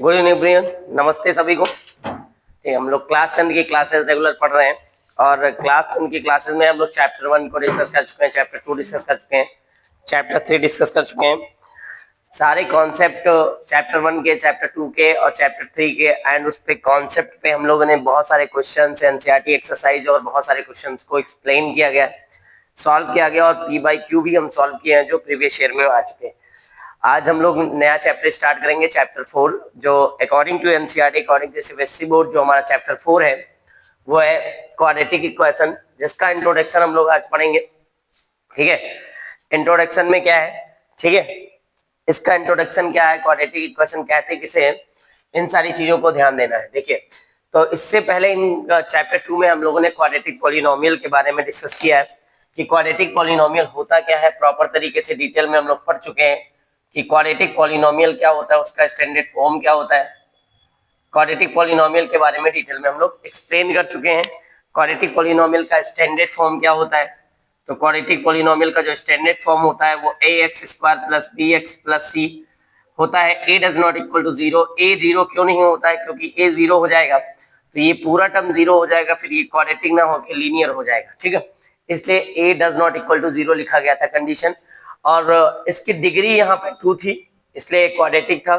Good evening everyone, नमस्ते सभी को। ठीक, हम लोग क्लास 10 की क्लासेस रेगुलर पढ़ रहे हैं और क्लास 10 की क्लासेस में हम लोग चैप्टर 1 को डिस्कस कर चुके हैं, चैप्टर 2 डिस्कस कर चुके हैं, चैप्टर 3 डिस्कस कर चुके हैं। सारे कॉन्सेप्ट चैप्टर 1 के, चैप्टर 2 के और चैप्टर 3 के एंड उस पे कॉन्सेप्ट पे हम लोगों ने बहुत सारे क्वेश्चंस, एनसीईआरटी एक्सरसाइज और बहुत सारे क्वेश्चंस को एक्सप्लेन किया गया, सॉल्व किया गया और पी बाई क्यू भी हम सॉल्व किए हैं जो प्रीवियस ईयर में आ चुके हैं। आज हम लोग नया चैप्टर स्टार्ट करेंगे, चैप्टर 4, जो according to NCERT, according to CBSE board, जो हमारा चैप्टर 4 है वो है क्वाड्रेटिक इक्वेशन, जिसका इंट्रोडक्शन हम लोग आज पढ़ेंगे। ठीक है, इंट्रोडक्शन में क्या है, ठीक है, इसका इंट्रोडक्शन क्या है, क्वाड्रेटिक इक्वेशन कहते हैं किसे, इन सारी चीजों को ध्यान देना है। देखिए, तो इससे पहले इन चैप्टर 2 में हम लोगों ने क्वाड्रेटिक पॉलिनोमियल के बारे में डिस्कस किया है कि क्वाड्रेटिक पॉलिनोमियल होता क्या है, प्रॉपर तरीके से डिटेल में हम लोग पढ़ चुके हैं कि क्वाड्रेटिक पॉलिनोमियल क्या होता है, उसका स्टैंडर्ड फॉर्म क्या होता है। क्वाड्रेटिक पॉलिनोमियल के बारे में डिटेल में हम लोग एक्सप्लेन कर चुके हैं। क्वाड्रेटिक पॉलिनोमियल का स्टैंडर्ड फॉर्म क्या होता है, तो क्वाड्रेटिक पॉलिनोमियल का जो स्टैंडर्ड फॉर्म होता है वो ax² + bx + c होता है। a does not equal to 0। a 0 क्यों नहीं होता है, क्योंकि a 0 हो जाएगा तो ये पूरा टर्म 0 हो जाएगा, फिर ये क्वाड्रेटिक ना होकर लीनियर हो जाएगा। ठीक है, इसलिए a does not equal to 0 लिखा गया था कंडीशन, और इसकी डिग्री यहाँ पे 2 थी इसलिए क्वाड्रेटिक था,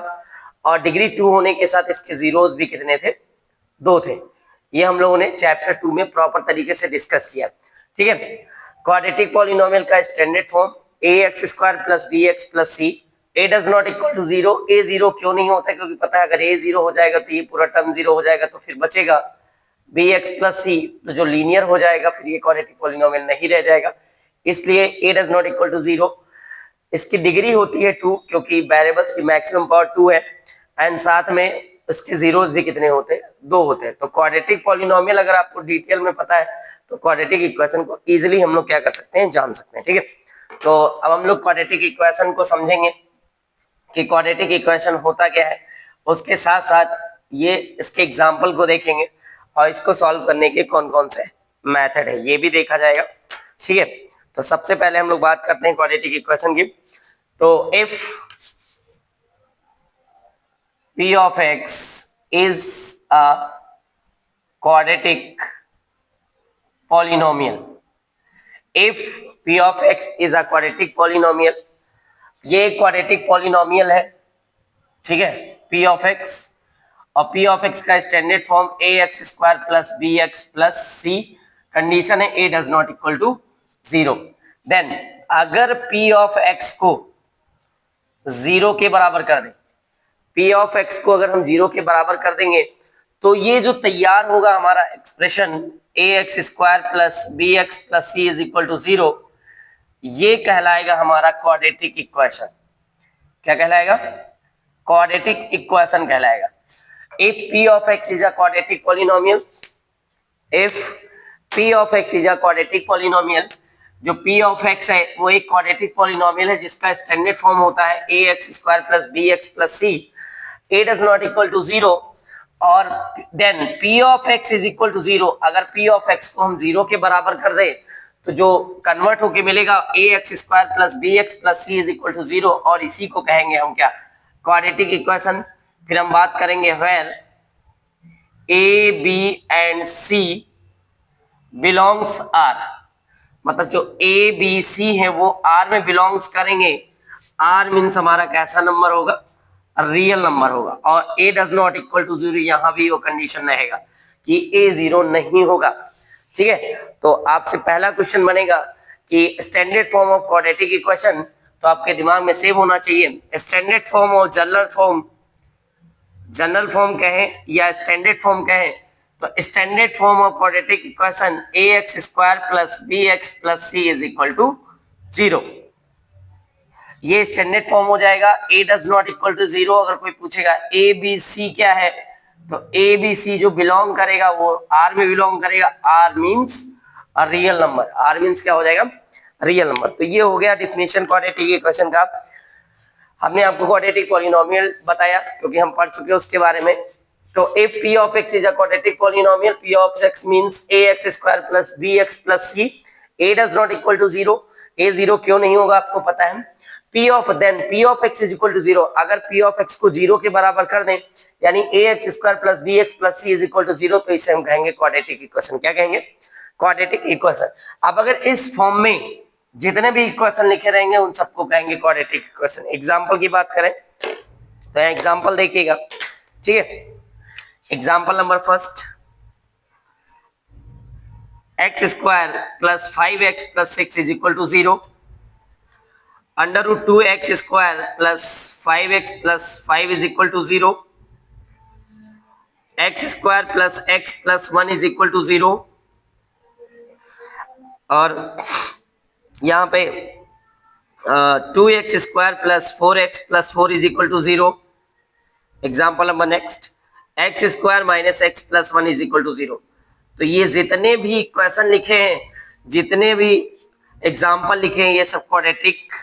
और डिग्री 2 होने के साथ इसके जीरोस भी कितने थे, 2 थे। ये हम लोगों ने चैप्टर 2 में प्रॉपर तरीके से डिस्कस किया। ठीक है, क्वाड्रेटिक पॉलिनोमियल का standard form ax² + bx + c, a does not equal to 0। a 0 क्यों नहीं होता है, क्योंकि पता है अगर a 0 हो जाएगा तो ये पूरा टर्म 0 हो जाएगा, तो फिर बचेगा bx + c, तो जो लीनियर हो जाएगा फिर ये क्वाड्रेटिक पॉलिनोमियल नहीं रह जाएगा, इसलिए a does not equal to 0। इसकी डिग्री होती है 2, क्योंकि वेरिएबल्स की मैक्सिमम पावर 2 है, एंड साथ में इसके जीरोस भी कितने होते हैं, 2 होते हैं। तो क्वाड्रेटिक पॉलिनोमियल अगर आपको डिटेल में पता है तो क्वाड्रेटिक इक्वेशन को इजीली हम लोग क्या कर सकते हैं, जान सकते हैं। ठीक है, तो अब हम लोग क्वाड्रेटिक इक्वेशन को समझेंगे कि क्वाड्रेटिक इक्वेशन होता क्या है, उसके साथ साथ ये इसके एग्जाम्पल को देखेंगे और इसको सॉल्व करने के कौन कौन से मेथड है ये भी देखा जाएगा। ठीक है, तो सबसे पहले हम लोग बात करते हैं क्वाड्रेटिक इक्वेशन की। तो if p of x is a quadratic polynomial, if p of x is a quadratic polynomial, ये क्वाड्रेटिक पॉलिनोमियल है। ठीक है, p of x, और p of x का standard form ax² + bx + c, condition है a does not equal to 0। Then अगर p of x को 0 के बराबर कर दें, p of x को अगर हम 0 के बराबर कर देंगे तो ये जो तैयार होगा हमारा एक्सप्रेशन ax² + bx + c = 0, ये कहलाएगा हमारा क्वाड्रेटिक इक्वेशन। क्या कहलाएगा, क्वाड्रेटिक इक्वेशन कहलाएगा। If p of x is a quadratic polynomial, if p of x is a quadratic polynomial, जो p of x है वो एक क्वाड्रेटिक पॉलिनोमियल है जिसका स्टैंडर्ड फॉर्म होता है ax² + bx + c, a does not equal to 0, और then p of x is equal to 0। अगर p of x को हम 0 के बराबर कर दें तो जो कन्वर्ट होके मिलेगा ax² + bx + c = 0, और इसी को कहेंगे हम क्या, क्वाड्रेटिक इक्वेशन। फिर हम बात करेंगे where a b and c belongs r, मतलब जो a b c है वो r में बिलोंग्स करेंगे। r मीन्स हमारा कैसा नंबर होगा, रियल नंबर होगा, और a does not equal to 0, यहां भी वो कंडीशन रहेगा कि a 0 नहीं होगा। ठीक है, तो आपसे पहला क्वेश्चन बनेगा कि standard form of quadratic equation, तो आपके दिमाग में सेव होना चाहिए स्टैंडर्ड फॉर्म और जनरल फॉर्म कहें या स्टैंडर्ड फॉर्म कहें, तो standard form of quadratic equation ax² + bx + c = 0, ये स्टैंडर्ड फॉर्म हो जाएगा। a does not equal to 0, अगर कोई पूछेगा a b c क्या है, तो a b c जो बिलोंग करेगा वो r में बिलोंग करेगा, r means a real number, r means क्या हो जाएगा, रियल नंबर। तो ये हो गया डिफिनेशन क्वाड्रेटिक इक्वेशन का। हमने आपको क्वाड्रेटिक पॉलिनोमियल बताया क्योंकि हम पढ़ चुके हैं उसके बारे में। तो if p of x is a quadratic polynomial, p of x means ax² + bx + c, a does not equal to 0। a 0 क्यों नहीं होगा आपको पता है, P of x is equal to 0, अगर P ऑफ x को 0 के बराबर कर दें यानी ax square plus bx plus c is equal to 0, तो इसे हम कहेंगे क्वाड्रेटिक इक्वेशन। क्या कहेंगे? Quadratic equation. अब अगर इस फॉर्म में जितने भी इक्वेशन लिखे रहेंगे उन सबको कहेंगे क्वाड्रेटिक इक्वेशन। एग्जांपल की बात करें तो एग्जांपल देखिएगा, ठीक है। Example number first, x square plus 5x plus 6 is equal to 0, under root 2x square plus 5x plus 5 is equal to 0, x square plus x plus 1 is equal to 0, और यहाँ पे 2x square plus 4x plus 4 is equal to 0। Example number next, x square minus x plus 1 is equal to 0। तो ये जितने भी equation लिखे हैं, जितने भी एग्जाम्पल लिखे हैं, ये सब क्वाड्रेटिक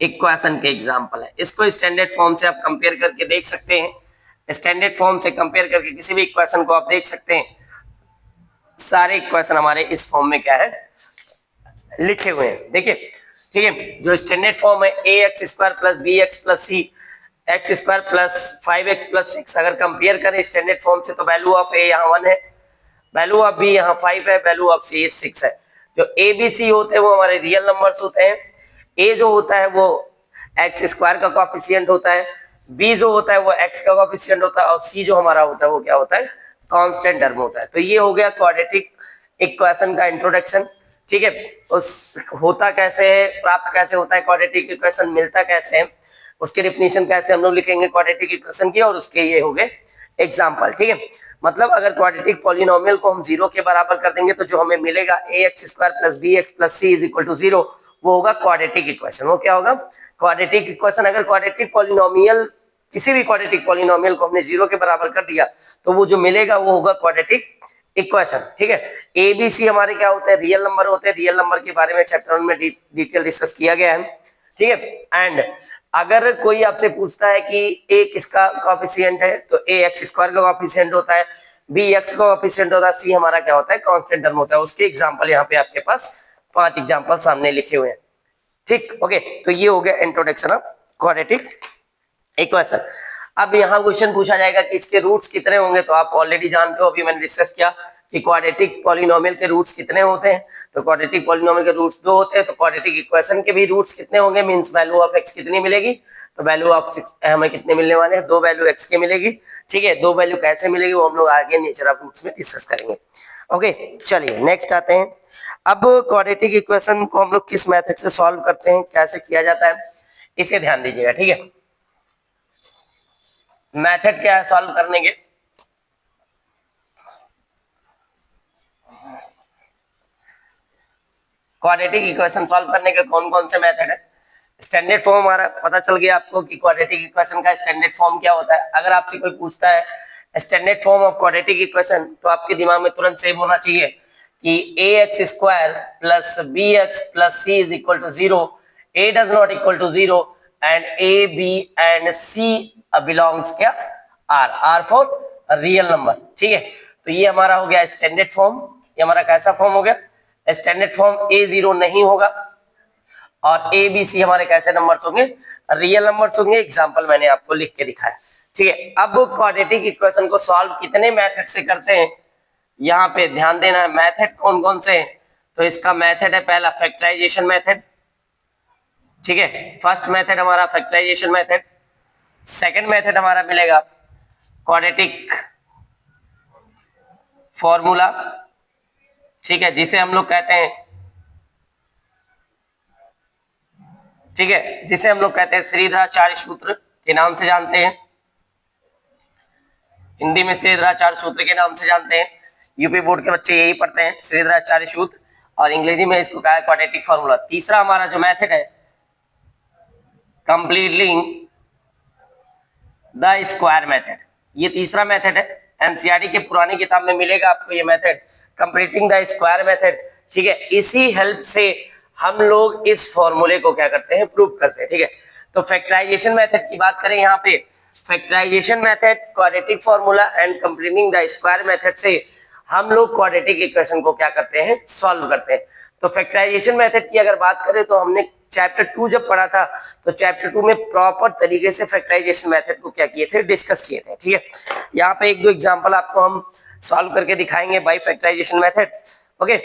इक्वेशन के एग्जाम्पल है। इसको स्टैंडर्ड फॉर्म से आप कंपेयर करके देख सकते हैं। स्टैंडर्ड फॉर्म से कंपेयर करके किसी भी इक्वेशन को आप देख सकते हैं। सारे इक्वेशन हमारे इस फॉर्म में क्या है, लिखे हुए हैं। देखिए, ठीक है, जो स्टैंडर्ड फॉर्म है ax square plus bx plus c, x square plus 5x plus 6, अगर कंपेयर करें स्टैंडर्ड फॉर्म से तो वैल्यू ऑफ a यहाँ 1 है, वैल्यू ऑफ b यहाँ 5 है, वैल्यू ऑफ c 6 है। जो a b c होते हैं वो हमारे रियल नंबर्स होते हैं। a जो होता है वो x स्क्वायर का कोएफिशिएंट होता है, b जो होता है वो x का कोएफिशिएंट होता है, और c जो हमारा होता है वो क्या होता है, कांस्टेंट टर्म होता है। तो ये हो गया क्वाड्रेटिक इक्वेशन का इंट्रोडक्शन, ठीक है। उस होता कैसे है, प्राप्त कैसे होता है क्वाड्रेटिक इक्वेशन, मिलता कैसे है, उसकी डेफिनेशन कैसे हम लोग लिखेंगे क्वाड्रेटिक इक्वेशन की, और उसके ये हो गए एग्जांपल, ठीक है। मतलब अगर क्वाड्रेटिक पॉलिनोमियल को हम 0 के बराबर कर देंगे तो जो हमें मिलेगा ax square plus bx plus c is equal to 0, वो होगा क्वाड्रेटिक इक्वेशन। वो क्या होगा, क्वाड्रेटिक इक्वेशन। अगर क्वाड्रेटिक पॉलिनोमियल, किसी भी क्वाड्रेटिक पॉलिनोमियल को हमने 0 के बराबर कर दिया तो वो जो मिलेगा वो होगा क्वाड्रेटिक इक्वेशन, ठीक है। ए बी सी हमारे क्या होते हैं, रियल नंबर होते हैं। रियल नंबर के बारे में चैप्टर 1 में डिटेल डिस्कस किया गया है, ठीक है। एंड अगर कोई आपसे पूछता है कि a किसका कोएफिशिएंट है, तो a x स्क्वायर का कोएफिशिएंट होता है, b x का कोएफिशिएंट होता है, c हमारा क्या होता है, कांस्टेंट टर्म होता है। उसके एग्जांपल यहाँ पे आपके पास 5 एग्जांपल सामने लिखे हुए हैं, ठीक, ओके। तो ये हो गया इंट्रोडक्शन ऑफ क्वाड्रेटिक इक्वेशन। अब यहाँ क्वेश्चन पूछा जाएगा कि इसके रूट्स कितने होंगे, तो आप ऑलरेडी जानते हो, अभी मैंने डिस्कस किया कि क्वाड्रेटिक पॉलिनोमियल के रूट्स कितने होते हैं। तो क्वाड्रेटिक पॉलिनोमियल के रूट्स 2 होते हैं। तो क्वाड्रेटिक इक्वेशन के भी रूट्स कितने होंगे, मींस वैल्यू ऑफ x कितनी मिलेगी, तो वैल्यू ऑफ 6 हमें कितने मिलने वाले हैं, 2 वैल्यू x की मिलेगी, ठीक है। 2 वैल्यू कैसे मिलेगी वो हम लोग आगे नेचर ऑफ रूट्स में डिस्कस करेंगे, ओके। चलिए नेक्स्ट आते हैं। अब क्वाड्रेटिक इक्वेशन को हम लोग किस मेथड से सॉल्व करते हैं, कैसे किया जाता है, इसे ध्यान दीजिएगा, ठीक है। मेथड क्या है सॉल्व करने के, क्वाड्रेटिक इक्वेशन सॉल्व करने के कौन कौन से मेथड है। स्टैंडर्ड फॉर्म हमारा पता चल गया आपको कि क्वाड्रेटिक इक्वेशन का स्टैंडर्ड फॉर्म क्या होता है। अगर आपसे कोई पूछता है standard form of quadratic equation, तो आपके दिमाग में तुरंत सेव होना चाहिए कि ax square plus bx plus c is equal to 0, a does not equal to 0 and a b and c belongs क्या, r फॉर रियल नंबर, ठीक है। तो ये हमारा हो गया स्टैंडर्ड फॉर्म। ये हमारा कैसा फॉर्म हो गया, स्टैंडर्ड फॉर्म a0 नहीं होगा और a b c हमारे कैसे नंबर्स होंगे, रियल नंबर्स होंगे। एग्जांपल मैंने आपको लिख के दिखाया, ठीक है। अब क्वाड्रेटिक इक्वेशन को सॉल्व कितने मेथड से करते हैं, यहाँ पे ध्यान देना है। मेथड कौन कौन से हैं, तो इसका मेथड है पहला फैक्टराइजेशन मेथड, ठीक है। फर्स्ट मेथड हमारा फैक्टराइजेशन मेथड। सेकंड मेथड हमारा मिलेगा क्वाड्रेटिक फॉर्मूला, ठीक है, जिसे हम लोग कहते हैं, ठीक है, जिसे हम लोग कहते हैं श्रीधराचार्य सूत्र के नाम से जानते हैं। हिंदी में श्रीधराचार्य सूत्र के नाम से जानते हैं। यूपी बोर्ड के बच्चे यही पढ़ते हैं, श्रीधराचार्य सूत्र, और अंग्रेजी में इसको कहा है क्वाड्रेटिक फॉर्मूला। तीसरा हमारा जो मेथड है कंप्लीटिंग द स्क्वायर मेथड, ये तीसरा मेथड है। एनसीईआरटी के पुरानी किताब में मिलेगा आपको ये method, completing the square method, ठीक है। इसी हेल्प से हम लोग इस फॉर्मूले को क्या करते हैं, प्रूव करते हैं, ठीक है। तो फैक्टराइजेशन मेथड की बात करें, यहाँ पे factorization method, quadratic formula and completing the square method से हम लोग क्वाड्रेटिक इक्वेशन को क्या करते हैं, सॉल्व करते हैं। तो फैक्टराइजेशन मेथड की अगर बात करें तो हमने चैप्टर 2 जब पढ़ा था तो चैप्टर 2 में प्रॉपर तरीके से फैक्टराइजेशन मेथड को क्या किए थे, डिस्कस किए थे। ठीक है, यहाँ पे एक दो एग्जांपल आपको हम सॉल्व करके दिखाएंगे बाय फैक्टराइजेशन मेथड। ओके,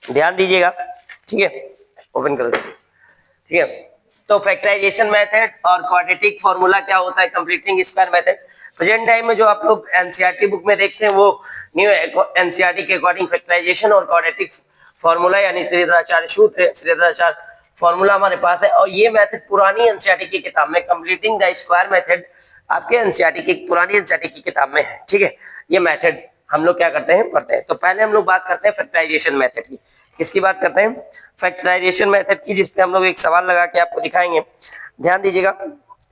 ध्यान दीजिएगा। ठीक है, ओपन कर दीजिए। ठीक है, तो फैक्टराइजेशन मेथड और क्वाड्रेटिक फॉर्मूला क्या होता है, completing square method. Present time में जो आप लोग एनसीईआरटी बुक में देखते हैं वो न्यू एनसीईआरटी के अकॉर्डिंग फैक्टराइजेशन और क्वाड्रेटिक फॉर्मूला यानी श्रीधराचार्य सूत्र, श्रीधराचार्य फॉर्मूला हमारे पास है। और ये मेथड पुरानी एनसीईआरटी की किताब में, कंप्लीटिंग द स्क्वायर मेथड आपके एनसीईआरटी की पुरानी एनसीईआरटी की किताब में है। ठीक है, ये मेथड हम लोग क्या करते हैं, पढ़ते हैं। तो पहले हम लोग बात करते हैं फैक्टराइजेशन मेथड की। किसकी बात करते हैं, फैक्टराइजेशन मेथड की, जिसपे हम लोग एक सवाल लगा के आपको दिखाएंगे। ध्यान दीजिएगा,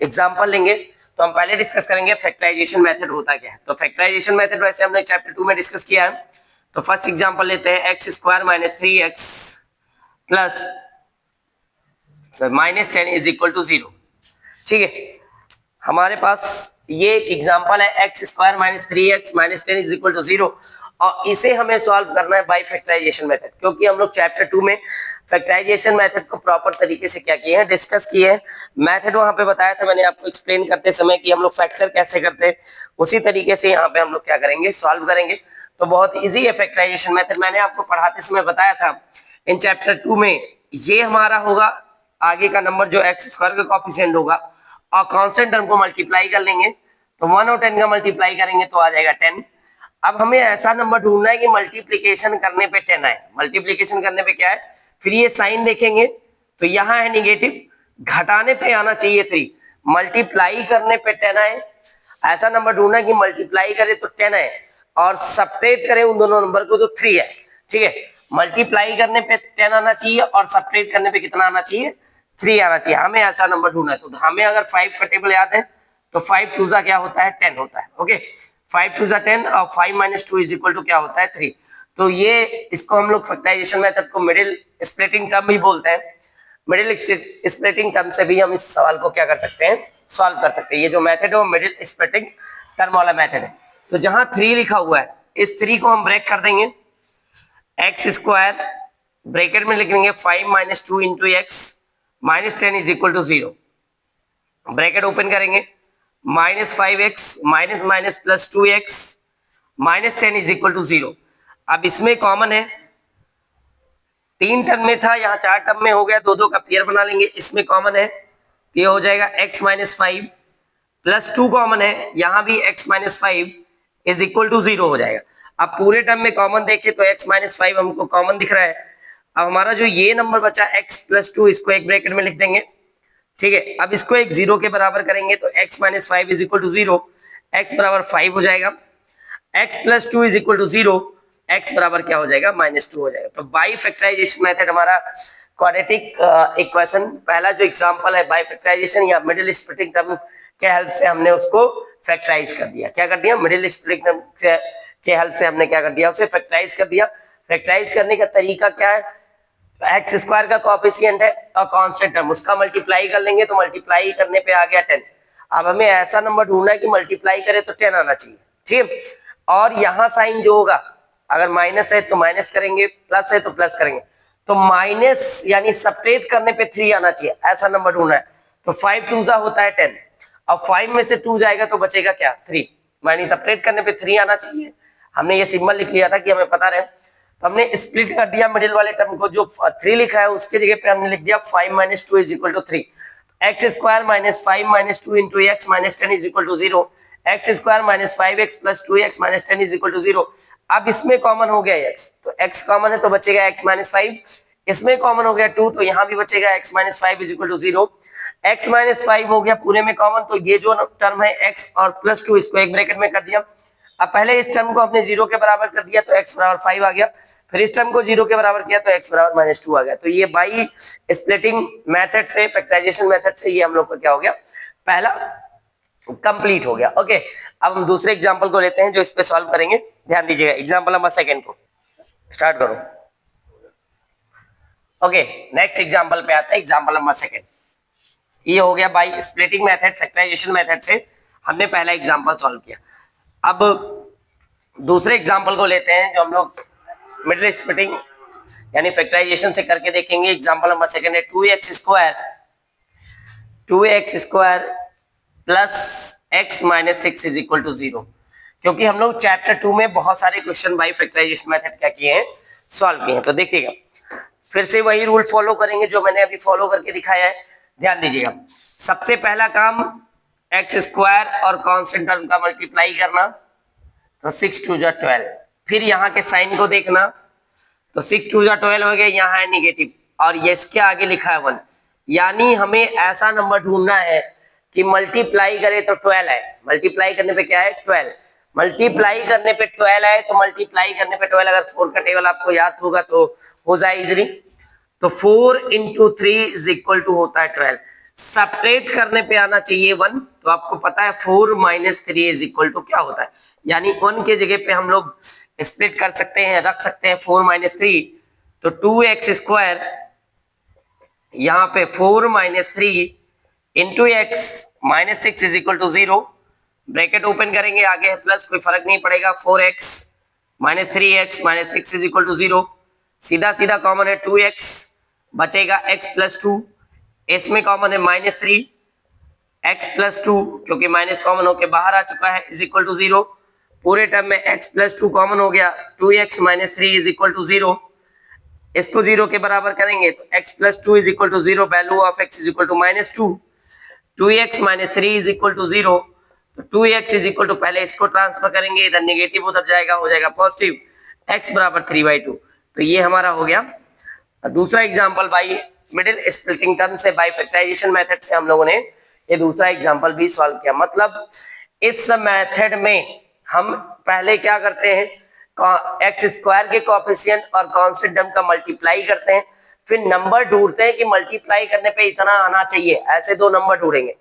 एग्जांपल लेंगे तो हम पहले डिस्कस करेंगे फैक्टराइजेशन मेथड होता क्या है। तो फैक्टराइजेशन मेथड वैसे हमने चैप्टर 2 में डिस्कस किया है। तो फर्स्ट एग्जांपल लेते हैं, x square minus 3x plus minus 10 is equal to 0। ठीक है, हमारे पास ये एक एग्जांपल है, x square minus 3x minus 10 is equal to 0, और इसे हमें सॉल्व करना है बाय फैक्टराइजेशन मेथड, क्योंकि हम लोग चैप्टर 2 में फैक्टराइजेशन मेथड को प्रॉपर तरीके से क्या किए हैं, डिस्कस किए हैं। मेथड वहां पे बताया था मैंने आपको एक्सप्लेन करते समय कि हम लोग फैक्टर कैसे करते हैं, उसी तरीके से यहाँ पे हम लोग क्या करेंगे, सॉल्व करेंगे। तो बहुत इजी है फैक्टराइजेशन मेथड, मैंने आपको पढ़ाते समय बताया था इन चैप्टर 2 में। ये हमारा होगा आगे का नंबर जो एक्स स्क्वायर का कोएफिशिएंट होगा, और कांस्टेंट टर्म को मल्टीप्लाई कर लेंगे, तो 1 और 10 का मल्टीप्लाई करेंगे तो आ जाएगा 10। अब हमें ऐसा नंबर ढूंढना है कि मल्टीप्लिकेशन करने पे 10 आए। मल्टीप्लिकेशन करने पे क्या है, फिर ये साइन देखेंगे तो यहाँ है निगेटिव, घटाने पे आना चाहिए 3, मल्टीप्लाई करने पे 10 आए। ऐसा नंबर ढूंढना कि मल्टीप्लाई करे तो 10 आए और सब्ट्रैक्ट करें उन दोनों नंबर को तो 3 है। ठीक है, मल्टीप्लाई करने पे 10 आना चाहिए और सब्ट्रैक्ट करने पे कितना आना चाहिए, 3 आना चाहिए। हमें ऐसा नंबर ढूंढना है। तो हमें अगर 5 का टेबल याद है तो 5 2 क्या होता है, 10 होता है। ओके, 5 2 10 और 5 माइनस 2 इज इक्वल टू क्या होता है, 3। तो ये इसको हम लोग फैक्टराइजेशन मेथड को मिडिल स्प्लिटिंग टर्म भी बोलते हैं। मिडिल स्प्लिटिंग टर्म से भी हम इस सवाल को क्या कर सकते हैं, सॉल्व कर सकते हैं। ये जो मेथड है वो मिडिल स्प्लिटिंग टर्म वाला मेथड है। तो जहां 3 लिखा हुआ है, इस 3 को हम ब्रेक कर देंगे, एक्स स्क्वायर ब्रैकेट में लिख लेंगे 5 minus 2 into x minus 10 is equal to 0, bracket open करेंगे, minus 5x minus minus plus 2x minus 10 is equal to 0। अब इसमें कॉमन है, 3 टर्म में था, यहाँ 4 टर्म में हो गया, दो का पेयर बना लेंगे। इसमें कॉमन है तो ये हो जाएगा x माइनस 5 प्लस 2 कॉमन है, यहाँ भी x minus 5 is equal to 0 हो जाएगा। अब पूरे टर्म में कॉमन देखें तो x माइनस 5 हमको कॉमन दिख रहा है। अब हमारा जो ये नंबर बचा x प्लस 2, इसको एक ब्रैकेट में लिख देंगे। ठीक है, अब इसको एक 0 के बराबर करेंगे तो x minus 5 is equal to 0, x बराबर 5 हो जाएगा, x plus 2 is equal to 0, x बराबर क्या हो जाएगा, -2 हो जाएगा। तो बाय फैक्टराइजेशन मेथड हमारा क्वाड्रेटिक इक्वेशन पहला जो एग्जांपल है, बाय फैक्टराइजेशन या मिडिल स्प्लिटिंग टर्म के हेल्प से हमने उसको फैक्टराइज कर दिया। क्या कर दिया, मिडिल स्प्लिटिंग टर्म के हेल्प से हमने क्या कर दिया, उसे फैक्टराइज कर दिया। फैक्टराइज करने का तरीका क्या है, एक्स स्क्वायर का कोएफिशिएंट है और कांस्टेंट टर्म, उसका मल्टीप्लाई कर लेंगे तो मल्टीप्लाई करने पे आ गया 10। अब हमें ऐसा नंबर ढूंढना है कि मल्टीप्लाई करे तो 10 आना चाहिए। ठीक है, और यहाँ साइन जो होगा, अगर माइनस है तो माइनस करेंगे, प्लस है तो प्लस करेंगे, तो माइनस यानी सब्ट्रैक्ट करने पे 3 आना चाहिए, ऐसा नंबर ढूंढना है। तो 5 2 होता है 10, अब 5 में से 2 जाएगा तो बचेगा क्या, 3, यानी सब्ट्रैक्ट करने पे 3 आना चाहिए। हमने ये सिंबल लिख लिया था कि हमें पता रहे, तो हमने स्प्लिट कर दिया मिडिल वाले टर्म को, जो 3 लिखा है उसके जगह पे हमने लिख दिया 5 minus 2 is equal to 3, x square minus 5 minus 2 into x minus 10 is equal to 0, x square minus 5x plus 2x minus 10 is equal to 0। अब इसमें कॉमन हो गया x, तो x कॉमन है तो बचेगा x माइनस 5, इसमें कॉमन हो गया 2 तो यहाँ भी बचेगा x minus 5 is equal to 0, x minus 5 हो गया पूरे में कॉमन, तो ये जो टर्म है x और प्लस 2 इसको एक ब्रैकेट में कर दिया। अब पहले इस टर्म को अपने 0 के बराबर कर दिया तो x बराबर 5 आ गया, फिर इस टर्म को 0 के बराबर किया तो x बराबर -2 आ गया। तो ये बाई स्प्लिटिंग मेथड से, फैक्टराइजेशन मेथड से ये हम लोग का क्या हो गया, पहला कंप्लीट हो गया। ओके, अब हम दूसरे एग्जांपल को लेते हैं जो इस पे सॉल्व करेंगे। ध्यान दीजिएगा, एग्जांपल नंबर 2 को स्टार्ट करो। ओके, नेक्स्ट एग्जांपल पे आते हैं, एग्जांपल नंबर 2। ये हो गया by splitting method, factorization method से हमने पहला एग्जांपल सॉल्व किया। अब दूसरे एग्जांपल को लेते हैं जो हम लोग मिडिल स्प्लिटिंग यानी फैक्टराइजेशन से करके देखेंगे। एग्जांपल नंबर सेकंड है 2x square plus x minus 6 is equal to 0। क्योंकि हम लोग चैप्टर 2 में बहुत सारे क्वेश्चन बाई फैक्टराइजेशन मेथड क्या किए हैं, सॉल्व किए हैं। तो देखिएगा फिर से वही रूल फॉलो करेंगे जो मैंने अभी फॉलो करके दिखाया है, ध्यान दीजिएगा। सबसे पहला काम एक्स स्क्वायर और कांस्टेंट टर्म का मल्टीप्लाई करना, तो 6 2 जा 12। फिर यहाँ के साइन को देखना, तो 6 2 जा 12 हो गया, यहाँ है निगेटिव और ये इसके आगे लिखा है 1। यानी हमें ऐसा नंबर ढूंढना है कि मल्टीप्लाई करे तो 12 है। मल्टीप्लाई करने पे क्या है 12, मल्टीप्लाई करने पे 12 है, तो मल्टीप्लाई करने पे 12 अगर 4 का टेबल आपको याद होगा तो हो जाए इजीली। तो 4 इंटू 3 इज इक्वल टू होता है 12। सब्ट्रैक्ट करने पे आना चाहिए 1, तो आपको पता है 4 माइनस 3 इज इक्वल टू क्या होता है, यानी 1 के जगह पे हम लोग स्प्लिट कर सकते हैं, रख सकते हैं 4 माइनस 3, तो 2x स्क्वायर, यहाँ पे 4 minus 3 into x minus 6 is equal to 0। Bracket open करेंगे, आगे है प्लस, कोई फर्क नहीं पड़ेगा, 4x minus 3x minus 6 is equal to 0। सीधा सीधा कॉमन है 2x, बचेगा x प्लस 2, इसमें कॉमन है माइनस 3, x प्लस 2 क्योंकि माइनस कॉमन होके बाहर आ चुका है इज इक्वल टू 0। पूरे टर्म में x प्लस 2 कॉमन हो गया, 2x minus 3 is equal to 0। इसको 0 के बराबर करेंगे तो x plus 2 is equal to 0, value of x is equal to minus 2, 2x minus 3 is equal to 0। तो 2x इज इक्वल टू, पहले इसको ट्रांसफर करेंगे, इधर नेगेटिव उधर जाएगा, हो जाएगा पॉजिटिव, x बराबर 3/2। तो ये हमारा हो गया दूसरा example by middle splitting term से, बाई फैक्टराइजेशन मेथड से हम लोगों ने ये दूसरा एग्जांपल भी सॉल्व किया। मतलब इस मेथड में हम पहले क्या करते हैं, एक्स स्क्वायर के कोएफिशिएंट और कांस्टेंट टर्म का मल्टीप्लाई करते हैं, फिर नंबर ढूंढते हैं कि मल्टीप्लाई करने पे इतना आना चाहिए, ऐसे दो नंबर ढूंढेंगे।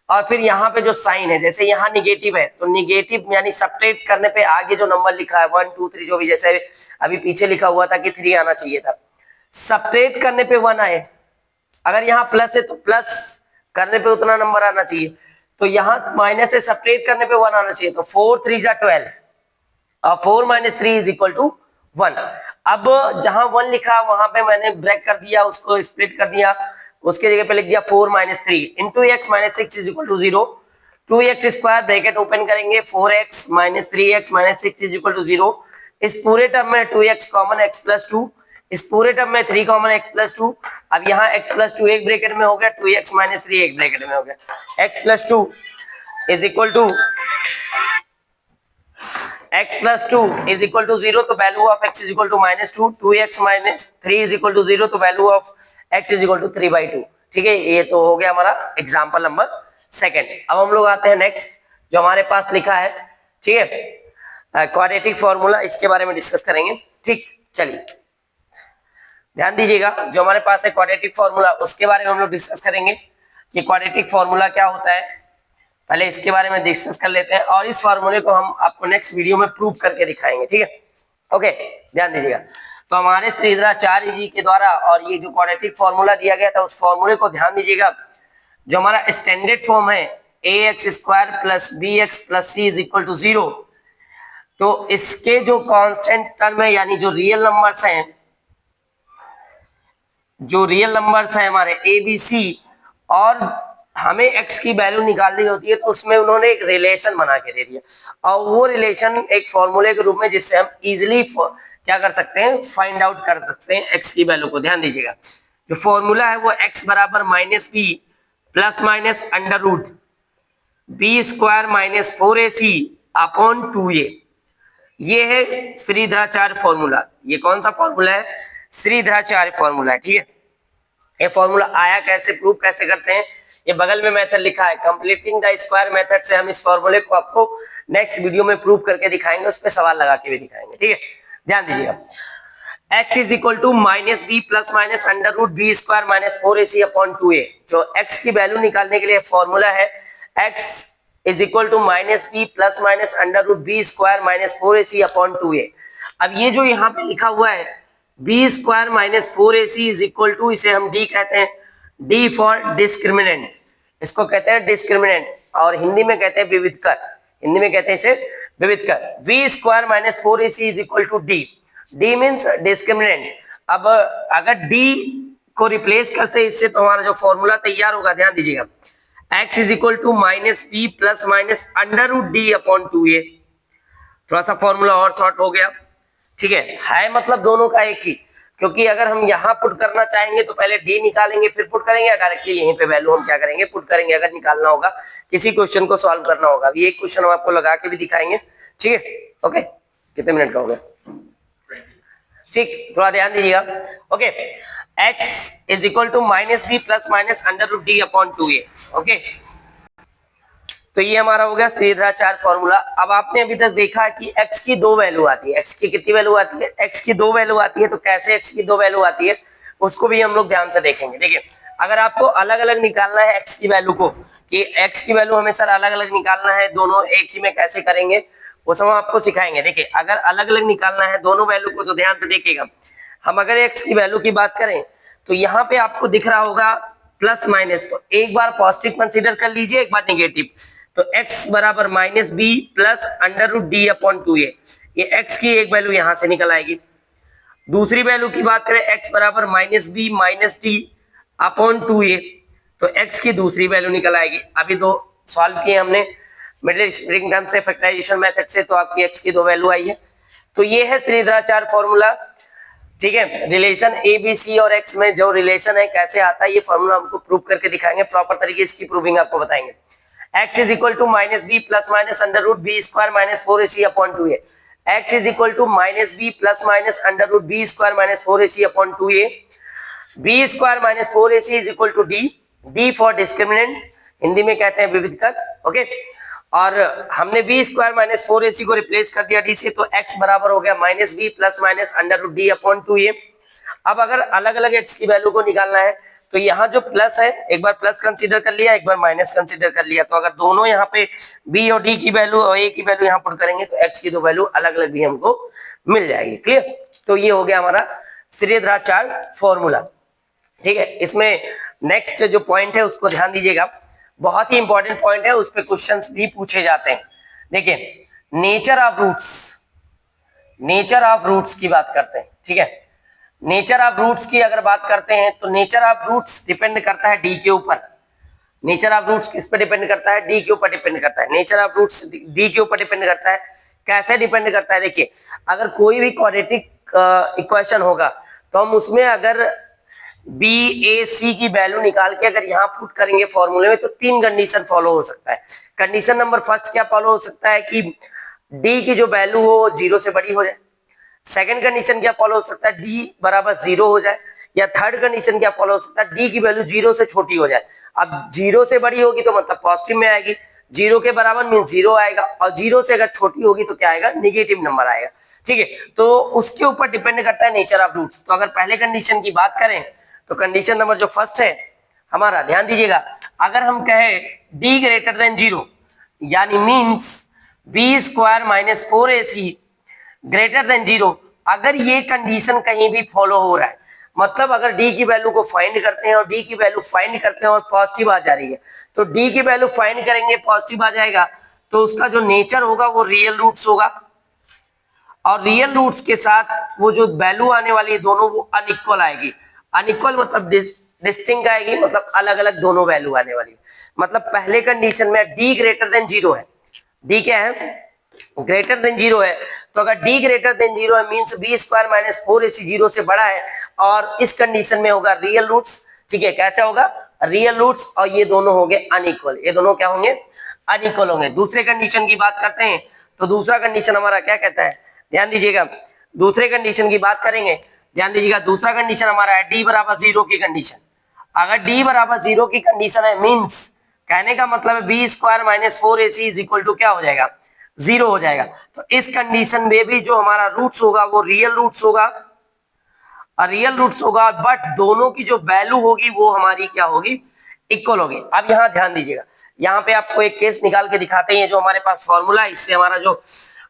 और फिर यहाँ पे जो साइन है, जैसे यहाँ निगेटिव है तो निगेटिव यानी सब्ट्रैक्ट करने पे आगे जो नंबर लिखा है 1 2 3 जो भी, जैसे अभी पीछे लिखा हुआ था कि 3 आना चाहिए था, सब्ट्रैक्ट करने पे 1 आए। अगर यहाँ प्लस है तो प्लस करने पे उतना नंबर आना चाहिए, तो यहाँ माइनस से सब्ट्रैक्ट करने पे 1 आना चाहिए, तो 4 3 जा 12 और 4 माइनस 3 इज इक्वल टू 1। अब जहां 1 लिखा वहां पे मैंने ब्रेक कर दिया, उसको स्प्लिट कर दिया, उसके जगह पे लिख दिया 4 minus 3 into x minus 6 is equal to 0। 2x square bracket open करेंगे, 4x minus 3x minus 6 is equal to 0। इस पूरे टर्म में 2x कॉमन, x प्लस 2, इस पूरे टर्म में 3 कॉमन, x प्लस 2। अब यहाँ x प्लस 2 एक ब्रैकेट में हो गया, 2x माइनस 3 एक ब्रैकेट में हो गया, x plus 2 is equal to x plus 2 is equal to 0, तो value of x is equal to minus 2, 2x minus 3 is equal to 0, तो value of x is equal to 3/2। ठीक है, ये तो हो गया हमारा एग्जांपल नंबर सेकंड। अब हम लोग आते हैं नेक्स्ट जो हमारे पास लिखा है, ठीक है, क्वाड्रेटिक फॉर्मूला, इसके बारे में डिस्कस करेंगे। ठीक, चलिए ध्यान दीजिएगा, जो हमारे पास है क्वाड्रेटिक फॉर्मूला, उसके बारे में हम लोग डिस्कस करेंगे कि क्वाड्रेटिक फॉर्मूला क्या होता है। पहले इसके बारे में डिस्कस कर लेते हैं और इस फॉर्मूले को हम आपको नेक्स्ट वीडियो में प्रूव करके दिखाएंगे। ठीक है, ओके, ध्यान दीजिएगा। तो हमारे श्रीधराचार्य जी के द्वारा और ये जो क्वाड्रेटिक फॉर्मूला दिया गया था, उस फॉर्मूले को ध्यान दीजिएगा। जो हमारा स्टैंडर्ड फॉर्म है ax square plus bx plus c is equal to 0, तो इसके जो कांस्टेंट टर्म है यानी जो रियल नंबर्स हैं हमारे a b c, और हमें x की वैल्यू निकालनी होती है, तो उसमें उन्होंने एक रिलेशन बना के दे दिया, और वो रिलेशन एक फॉर्मूले के रूप में, जिससे हम इजीली क्या कर सकते हैं, फाइंड आउट कर सकते हैं x की वैल्यू को। ध्यान दीजिएगा, जो फॉर्मूला है वो x बराबर minus b plus minus under root B square minus 4ac upon 2a, ये है श्रीधराचार्य फॉर्मूला। ये कौन सा फॉर्मूला है, श्रीधराचार्य फॉर्मूला है। ठीक है, ये फॉर्मूला आया कैसे, प्रूव कैसे करते हैं, ये बगल में मेथड लिखा है, कंप्लीटिंग द स्क्वायर मेथड से हम इस फॉर्मूले को आपको नेक्स्ट वीडियो में प्रूव करके दिखाएंगे, उस पर सवाल लगा के भी दिखाएंगे। ठीक है, ध्यान दीजिएगा, x is equal to minus B plus minus under root B square minus 4ac upon 2a। जो x की वैल्यू निकालने के लिए फॉर्मूला है x is equal to minus B plus minus under root B square minus 4ac upon 2a। अब ये जो यहाँ पे लिखा हुआ है B square minus 4ac is equal to, इसे हम d कहते हैं, d फॉर डिस्क्रिमिनेंट, इसको कहते हैं डिस्क्रिमिनेंट, और हिंदी में कहते हैं विविधकर, हिंदी में कहते हैं इसे विविधकर। v square minus 4ac is equal to d, d means discriminant. अब अगर डी को रिप्लेस करते इससे तो हमारा जो फॉर्मूला तैयार होगा, ध्यान दीजिएगा, x is equal to minus B plus minus under root D upon 2a। थोड़ा सा फॉर्मूला और शॉर्ट हो गया, ठीक है मतलब दोनों का एक ही, क्योंकि अगर हम यहाँ पुट करना चाहेंगे तो पहले डी निकालेंगे फिर पुट करेंगे, या डायरेक्टली यहीं पे वैल्यू हम क्या करेंगे पुट करेंगे अगर निकालना होगा, किसी क्वेश्चन को सॉल्व करना होगा। अभी एक क्वेश्चन हम आपको लगा के भी दिखाएंगे, ठीक है ओके। कितने मिनट का हो गया, ठीक, थोड़ा ध्यान दीजिएगा। Okay, x is equal to minus B plus minus under root D upon 2a। Okay, तो ये हमारा हो गया श्रीधराचार्य फॉर्मूला। अब आपने अभी तक देखा कि x की दो वैल्यू आती है, x की कितनी वैल्यू आती है, x की दो वैल्यू आती है। तो कैसे x की दो वैल्यू आती है उसको भी हम लोग ध्यान से देखेंगे। देखिए, अगर आपको अलग अलग निकालना है x की वैल्यू को, कि x की वैल्यू हमें सर अलग अलग निकालना है, दोनों एक ही में कैसे करेंगे वो सब हम आपको सिखाएंगे। देखिए, अगर अलग अलग निकालना है दोनों वैल्यू को तो ध्यान से देखिएगा, हम अगर x की वैल्यू की बात करें तो यहाँ पे आपको दिख रहा होगा प्लस माइनस, तो एक बार पॉजिटिव कंसीडर कर लीजिए, एक बार निगेटिव। तो x बराबर minus B plus under root D upon 2a, ये x की एक वैल्यू यहां से निकल आएगी। दूसरी वैल्यू की बात करें x बराबर minus B minus D upon 2a, तो x की दूसरी वैल्यू निकल आएगी। अभी दो सॉल्व किए हमने मिडिल स्प्रिंग टर्म से, फैक्टराइजेशन मेथड से, तो आपकी x की दो वैल्यू आई है। तो ये है श्रीधराचार्य फॉर्मूला, ठीक है। रिलेशन ए बी सी और x में जो रिलेशन है कैसे आता है ये फॉर्मूला हमको प्रूव करके दिखाएंगे, प्रॉपर तरीके इसकी प्रूविंग आपको बताएंगे। x is equal to minus B plus minus under root B square minus 4ac upon 2a। x is equal to minus B plus minus under root B square minus 4ac upon 2a। B square minus 4ac is equal to D, D for discriminant, Hindi में कहते हैं विविधकर, okay. और हमने B square minus 4ac को replace कर दिया D से, तो x बराबर हो गया minus B plus minus under root D upon 2a। अब अगर अलग अलग x की वैल्यू को निकालना है तो यहाँ जो प्लस है एक बार प्लस कंसीडर कर लिया, एक बार माइनस कंसीडर कर लिया, तो अगर दोनों यहाँ पे b और d की वैल्यू और a की वैल्यू यहाँ पुट करेंगे तो x की दो वैल्यू अलग अलग भी हमको मिल जाएगी। क्लियर, तो ये हो गया हमारा श्रीधराचार्य फॉर्मूला, ठीक है। इसमें नेक्स्ट जो पॉइंट है उसको ध्यान दीजिएगा, बहुत ही इंपॉर्टेंट पॉइंट है, उस पर क्वेश्चंस भी पूछे जाते हैं। देखिए, nature of roots, nature of roots की बात करते हैं, ठीक है। नेचर ऑफ रूट्स की अगर बात करते हैं तो नेचर ऑफ रूट्स डिपेंड करता है डी के ऊपर। नेचर ऑफ रूट्स किस पे डिपेंड करता है, डी के ऊपर डिपेंड करता है। नेचर ऑफ रूट्स डी के ऊपर डिपेंड करता है, कैसे डिपेंड करता है, देखिए, अगर कोई भी क्वाड्रेटिक इक्वेशन होगा तो हम उसमें अगर बी ए सी की वैल्यू निकाल के अगर यहाँ पुट करेंगे फॉर्मूले में तो तीन कंडीशन फॉलो हो सकता है। कंडीशन नंबर फर्स्ट क्या फॉलो हो सकता है कि डी की जो वैल्यू हो 0 से बड़ी हो जाए। सेकंड कंडीशन क्या फॉलो हो सकता है, डी बराबर 0 हो जाए। या थर्ड कंडीशन क्या फॉलो हो सकता है, डी की वैल्यू 0 से छोटी हो जाए। अब 0 से बड़ी होगी तो मतलब पॉजिटिव में आएगी, 0 के बराबर मीन 0 आएगा, और 0 से अगर छोटी होगी तो क्या आएगा, निगेटिव नंबर आएगा, ठीक है। तो उसके ऊपर डिपेंड करता है नेचर ऑफ रूट्स। तो अगर पहले कंडीशन की बात करें तो कंडीशन नंबर जो फर्स्ट है हमारा, ध्यान दीजिएगा, अगर हम कहें d ग्रेटर देन 0 यानी means B square minus 4ac greater than 0, अगर ये कंडीशन कहीं भी फॉलो हो रहा है, मतलब अगर d की वैल्यू को फाइंड करते हैं और d की वैल्यू फाइंड करते हैं और पॉजिटिव आ जा रही है, तो d की वैल्यू फाइंड करेंगे पॉजिटिव आ जाएगा तो उसका जो नेचर होगा वो रियल रूट्स होगा, और रियल रूट्स के साथ वो जो वैल्यू आने वाली है दोनों वो अनइक्वल आएगी। अनइक्वल मतलब डिस्टिंक्ट आएगी, मतलब अलग अलग दोनों वैल्यू आने वाली। मतलब पहले कंडीशन में d ग्रेटर देन 0 है, d क्या है, ग्रेटर देन 0 है, तो अगर d ग्रेटर देन 0 है means B square minus 4ac 0 से बड़ा है, और इस कंडीशन में होगा रियल रूट्स, ठीक है। कैसे होगा, रियल रूट्स, और ये दोनों होंगे अनइक्वल, ये दोनों क्या होंगे, अनइक्वल होंगे। दूसरे कंडीशन की बात करते हैं तो दूसरा कंडीशन हमारा क्या कहता है, ध्यान दीजिएगा, दूसरे कंडीशन की बात करेंगे, ध्यान दीजिएगा, दूसरा कंडीशन हमारा है d बराबर 0 की कंडीशन। अगर d बराबर 0 की कंडीशन है मींस कहने का मतलब है B square minus 4ac is equal to क्या हो जाएगा, 0 हो जाएगा। तो इस कंडीशन में भी जो हमारा रूट्स होगा वो रियल रूट्स होगा, और रियल रूट्स होगा, बट दोनों की जो वैल्यू होगी वो हमारी क्या होगी, इक्वल होगी। अब यहाँ ध्यान दीजिएगा, यहाँ पे आपको एक केस निकाल के दिखाते हैं, जो हमारे पास फॉर्मूला है इससे हमारा जो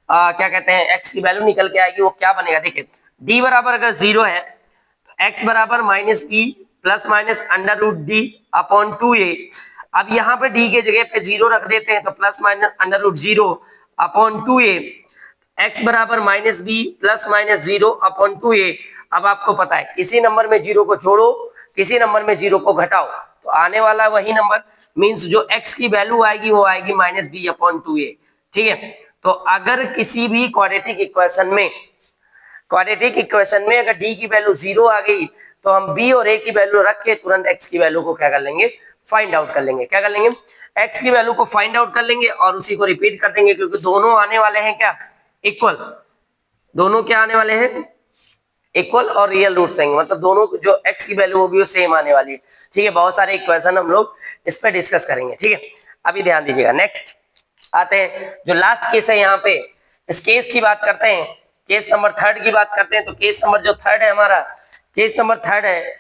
क्या कहते हैं x की वैल्यू निकल के आएगी वो क्या बनेगा। देखिए, d बराबर अगर 0 है तो x बराबर minus B plus minus under root D upon 2a। अब यहाँ पे d के जगह पे 0 रख देते हैं तो plus minus under root 0 upon 2a, x बराबर minus B plus minus 0 upon 2a। अब आपको पता है किसी नंबर में 0 को जोड़ो, किसी नंबर में 0 को घटाओ तो आने वाला वही नंबर, मींस जो x की वैल्यू आएगी वो आएगी -b/2a। ठीक है, तो अगर किसी भी क्वाड्रेटिक इक्वेशन में अगर d की वैल्यू 0 आ गई तो हम b और a की वैल्यू रख के तुरंत x की वैल्यू को क्या कर लेंगे, फाइंड आउट कर लेंगे। क्या कर लेंगे, x की वैल्यू को फाइंड आउट कर लेंगे और उसी को रिपीट कर देंगे, क्योंकि दोनों आने वाले हैं क्या, इक्वल। दोनों क्या आने वाले हैं, इक्वल और रियल रूट्स आएंगे, मतलब दोनों जो x की वैल्यू होगी वो सेम आने वाली है। ठीक है, बहुत सारे इक्वेशन हम लोग इस पर डिस्कस करेंगे। ठीक है, अभी ध्यान दीजिएगा। नेक्स्ट आते हैं, जो लास्ट केस है यहाँ पे, इस केस की बात करते हैं, केस नंबर 3 की बात करते हैं। तो केस नंबर जो 3 है हमारा, केस नंबर 3 है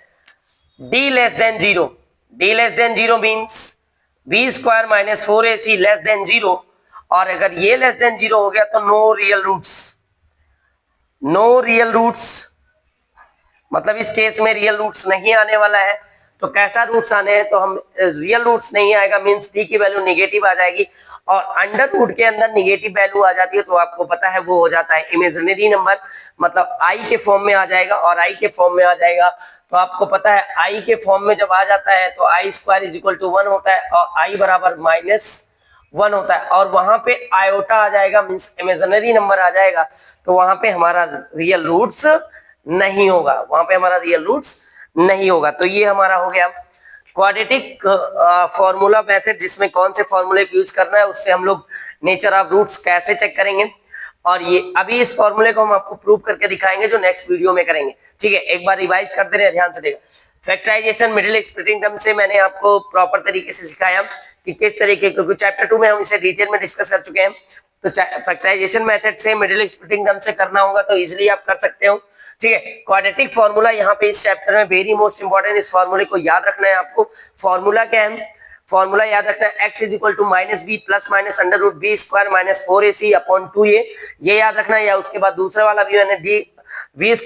d less than 0। d less than 0 means b² - 4ac less than 0, और अगर ये लेस देन 0 हो गया तो नो रियल रूट्स, मतलब इस केस में रियल रूट्स नहीं आने वाला है। तो कैसा रूट्स आने हैं, तो हम रियल रूट्स नहीं आएगा, मींस d की वैल्यू नेगेटिव आ जाएगी, और अंडर रूट के अंदर नेगेटिव वैल्यू आ जाती है तो आपको पता है वो हो जाता है इमेजिनरी नंबर, मतलब i के फॉर्म में आ जाएगा, और i के फॉर्म में आ जाएगा तो आपको पता है i के फॉर्म में जब आ जाता है तो i² = 1 होता है और i बराबर -1 होता है, और वहां पे आयोटा आ जाएगा, मींस इमेजिनरी नंबर आ जाएगा, तो वहां पे हमारा रियल रूट्स नहीं होगा, वहां पे हमारा रियल रूट्स नहीं होगा। तो ये हमारा हो गया क्वाड्रेटिक फॉर्मूला मेथड, जिसमें कौन से फॉर्मूले को यूज करना है, उससे हम लोग नेचर ऑफ रूट्स कैसे चेक करेंगे, और ये अभी इस फॉर्मूले को हम आपको प्रूव करके दिखाएंगे जो नेक्स्ट वीडियो में करेंगे। ठीक है, एक बार रिवाइज करते रहे, ध्यान से देखा। फैक्टराइजेशन मिडिल स्प्लिटिंग टर्म से मैंने आपको प्रॉपर तरीके से सिखाया कि किस तरीके, क्योंकि चैप्टर 2 में हम इसे डिटेल में डिस्कस कर चुके हैं, तो फैक्टराइजेशन मेथड से मिडिल स्प्लिटिंग टर्म से करना होगा तो इजीली आप कर सकते हो। ठीक है, क्वाड्रेटिक फॉर्मूला यहाँ पे इस चैप्टर में वेरी मोस्ट इंपॉर्टेंट, इस फॉर्मूले को याद रखना है आपको। फॉर्मूला क्या है, फॉर्मूला याद रखना है, x = -b ± √b² - 4ac/2a, ये याद रखना है। या उसके बाद दूसरा वाला भी मैंने d v² -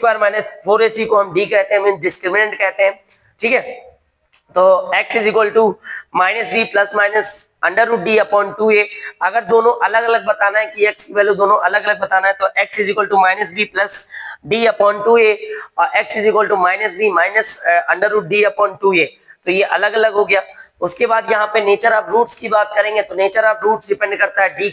4ac को हम d कहते हैं, मीन डिस्क्रिमिनेंट कहते हैं। ठीक है, तो x = -b ± √d/2a, अगर दोनों अलग अलग बताना है कि x की वैल्यू दोनों अलग अलग बताना है तो x = -b + d/2a और x = -b √d/2a, तो ये अलग अलग हो गया। उसके बाद यहाँ पे नेचर ऑफ रूट्स की बात करेंगे, तो नेचर ऑफ रूट्स डिपेंड करता है d